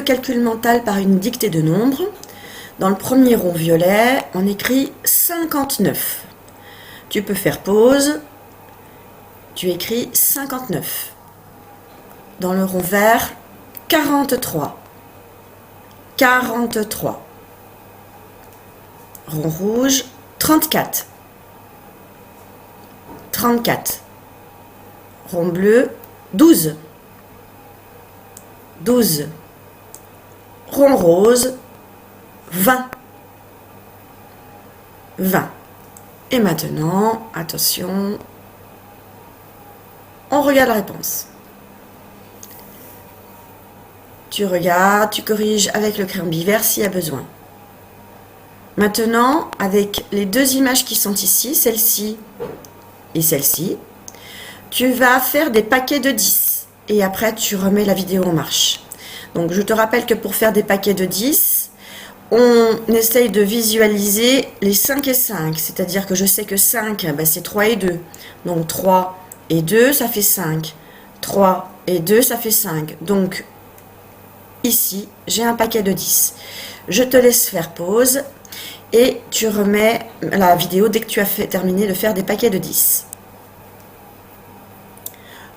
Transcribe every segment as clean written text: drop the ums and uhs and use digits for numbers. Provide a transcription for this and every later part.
calcul mental par une dictée de nombres. Dans le premier rond violet, on écrit 59. Tu peux faire pause. Tu écris 59. Dans le rond vert, 43. 43. Rond rouge, 34. 34. Rond bleu, 12. 12. Rond rose, 20. 20. Et maintenant, attention, on regarde la réponse. Tu regardes, tu corriges avec le crayon bivert s'il y a besoin. Maintenant, avec les deux images qui sont ici, celle-ci et celle-ci, tu vas faire des paquets de 10. Et après, tu remets la vidéo en marche. Donc, je te rappelle que pour faire des paquets de 10, on essaye de visualiser les 5 et 5. C'est-à-dire que je sais que 5, c'est 3 et 2. Donc, 3 et 2, ça fait 5. 3 et 2, ça fait 5. Donc, ici, j'ai un paquet de 10. Je te laisse faire pause et tu remets la vidéo dès que tu as terminé de faire des paquets de 10.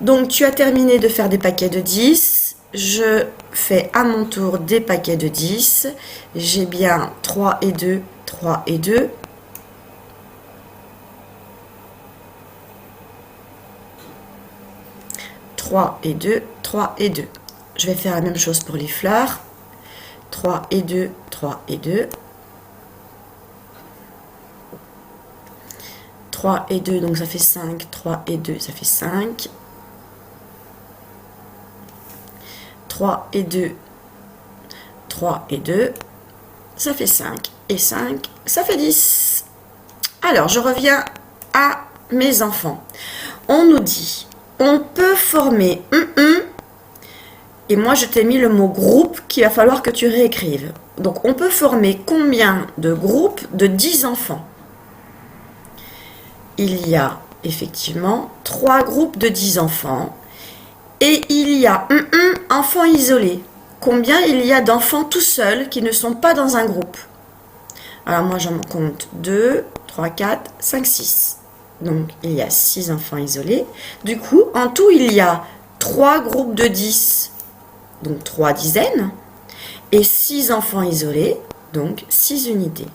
Donc, tu as terminé de faire des paquets de 10. Je fais à mon tour des paquets de 10. J'ai bien 3 et 2, 3 et 2. Trois et 2, 3 et 2. Je vais faire la même chose pour les fleurs. 3 et 2, 3 et 2. 3 et 2, donc ça fait 5. 3 et 2, ça fait 5. 3 et 2, 3 et 2, ça fait 5. Et 5, ça fait 10. Alors, je reviens à mes enfants. On nous dit, on peut former et moi je t'ai mis le mot groupe qu'il va falloir que tu réécrives. Donc, on peut former combien de groupes de 10 enfants? Il y a effectivement 3 groupes de 10 enfants. Et il y a enfant isolé. Combien il y a d'enfants tout seuls qui ne sont pas dans un groupe? Alors moi j'en compte 2, 3, 4, 5, 6. Donc il y a 6 enfants isolés. Du coup, en tout il y a 3 groupes de 10, donc 3 dizaines, et 6 enfants isolés, donc 6 unités.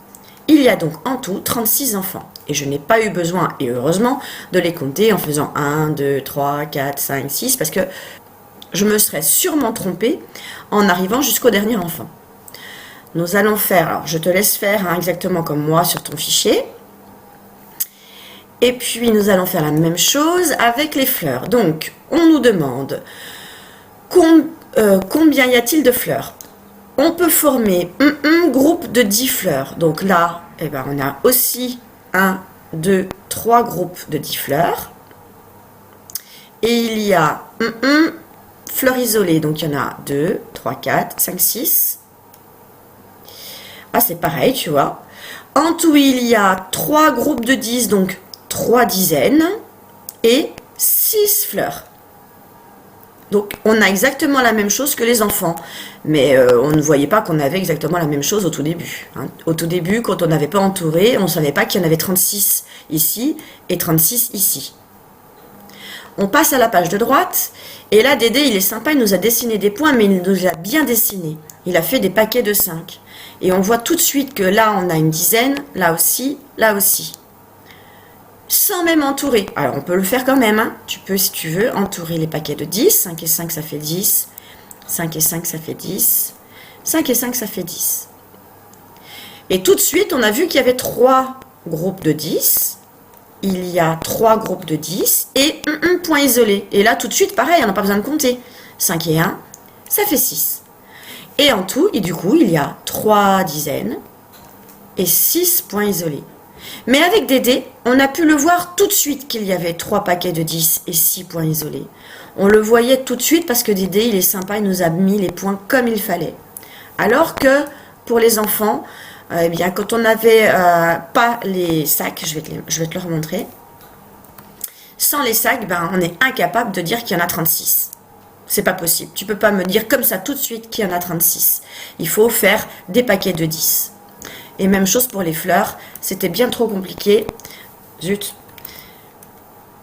Il y a donc en tout 36 enfants. Et je n'ai pas eu besoin, et heureusement, de les compter en faisant 1, 2, 3, 4, 5, 6, parce que je me serais sûrement trompée en arrivant jusqu'au dernier enfant. Nous allons faire, alors je te laisse faire exactement comme moi sur ton fichier. Et puis nous allons faire la même chose avec les fleurs. Donc, on nous demande combien y a-t-il de fleurs? On peut former un groupe de 10 fleurs. Donc là, on a aussi 1, 2, 3 groupes de 10 fleurs. Et il y a fleurs isolées. Donc il y en a 2, 3, 4, 5, 6. Ah, c'est pareil, tu vois. En tout, il y a 3 groupes de 10, donc 3 dizaines. Et 6 fleurs. Donc, on a exactement la même chose que les enfants. Mais on ne voyait pas qu'on avait exactement la même chose au tout début. Hein. Au tout début, quand on n'avait pas entouré, on ne savait pas qu'il y en avait 36 ici et 36 ici. On passe à la page de droite. Et là, Dédé, il est sympa, il nous a dessiné des points, mais il nous a bien dessiné. Il a fait des paquets de 5. Et on voit tout de suite que là, on a une dizaine, là aussi, sans même entourer. Alors, on peut le faire quand même. Hein. Tu peux, si tu veux, entourer les paquets de 10. 5 et 5, ça fait 10. 5 et 5, ça fait 10. 5 et 5, ça fait 10. Et tout de suite, on a vu qu'il y avait 3 groupes de 10. Il y a 3 groupes de 10 et un point isolé. Et là, tout de suite, pareil, on n'a pas besoin de compter. 5 et 1, ça fait 6. Et en tout, et du coup, il y a 3 dizaines et 6 points isolés. Mais avec Dédé, on a pu le voir tout de suite qu'il y avait 3 paquets de 10 et 6 points isolés. On le voyait tout de suite parce que Dédé, il est sympa, il nous a mis les points comme il fallait. Alors que pour les enfants, eh bien, quand on n'avait pas les sacs, je vais te le remontrer. Sans les sacs, on est incapable de dire qu'il y en a 36. C'est pas possible. Tu peux pas me dire comme ça tout de suite qu'il y en a 36. Il faut faire des paquets de 10. Et même chose pour les fleurs. C'était bien trop compliqué. Zut.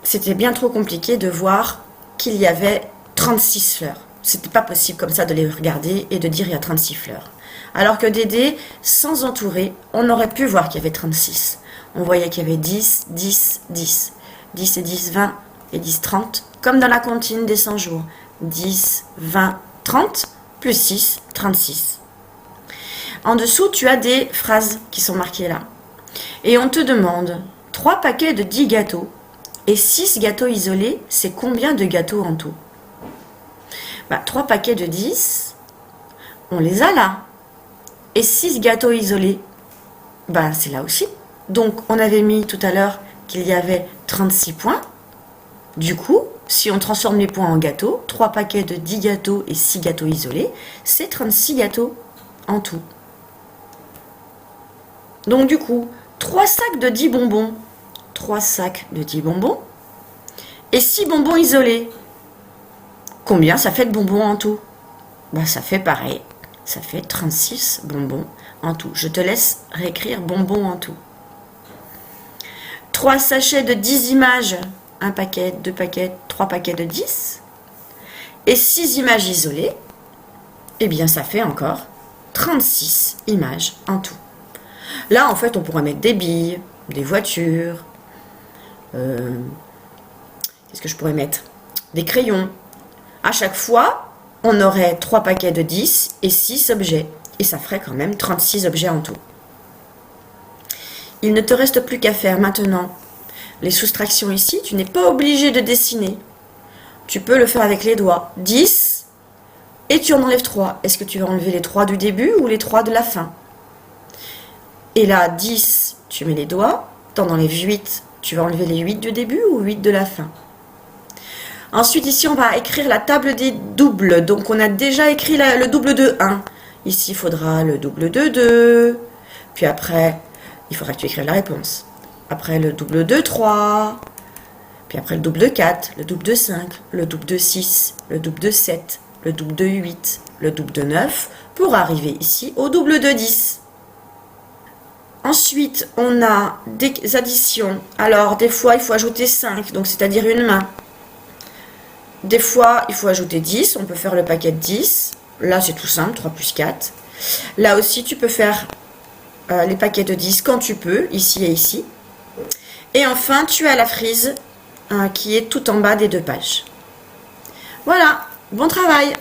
C'était bien trop compliqué de voir qu'il y avait 36 fleurs. C'était pas possible comme ça de les regarder et de dire il y a 36 fleurs. Alors que des dés, sans entourer, on aurait pu voir qu'il y avait 36. On voyait qu'il y avait 10, 10, 10. 10 et 10, 20 et 10, 30. Comme dans la comptine des 100 jours. 10, 20, 30, plus 6, 36. En dessous, tu as des phrases qui sont marquées là. Et on te demande 3 paquets de 10 gâteaux et 6 gâteaux isolés, c'est combien de gâteaux en tout? 3 paquets de 10, on les a là. Et 6 gâteaux isolés, c'est là aussi. Donc, on avait mis tout à l'heure qu'il y avait 36 points. Du coup, si on transforme les points en gâteaux, 3 paquets de 10 gâteaux et 6 gâteaux isolés, c'est 36 gâteaux en tout. Donc du coup, 3 sacs de 10 bonbons, 3 sacs de 10 bonbons et 6 bonbons isolés. Combien ça fait de bonbons en tout? Ça fait pareil, ça fait 36 bonbons en tout. Je te laisse réécrire bonbons en tout. 3 sachets de 10 images, 1 paquet, 2 paquets, 3 paquets de 10 et 6 images isolées, ça fait encore 36 images en tout. Là, en fait, on pourrait mettre des billes, des voitures, qu'est-ce que je pourrais mettre? Des crayons. À chaque fois, on aurait 3 paquets de 10 et 6 objets. Et ça ferait quand même 36 objets en tout. Il ne te reste plus qu'à faire maintenant les soustractions ici. Tu n'es pas obligé de dessiner. Tu peux le faire avec les doigts. 10 et tu en enlèves 3. Est-ce que tu vas enlever les 3 du début ou les 3 de la fin? Et là, 10, tu mets les doigts. Tu en enlèves 8. Tu vas enlever les 8 du début ou 8 de la fin? Ensuite, ici, on va écrire la table des doubles. Donc, on a déjà écrit le double de 1. Ici, il faudra le double de 2. Puis après, il faudra que tu écrives la réponse. Après, le double de 3. Puis après, le double de 4, le double de 5, le double de 6, le double de 7, le double de 8, le double de 9, pour arriver ici au double de 10. Ensuite, on a des additions. Alors, des fois, il faut ajouter 5, donc c'est-à-dire une main. Des fois, il faut ajouter 10. On peut faire le paquet de 10. Là, c'est tout simple, 3 plus 4. Là aussi, tu peux faire les paquets de 10 quand tu peux, ici et ici. Et enfin, tu as la frise qui est tout en bas des 2 pages. Voilà, bon travail!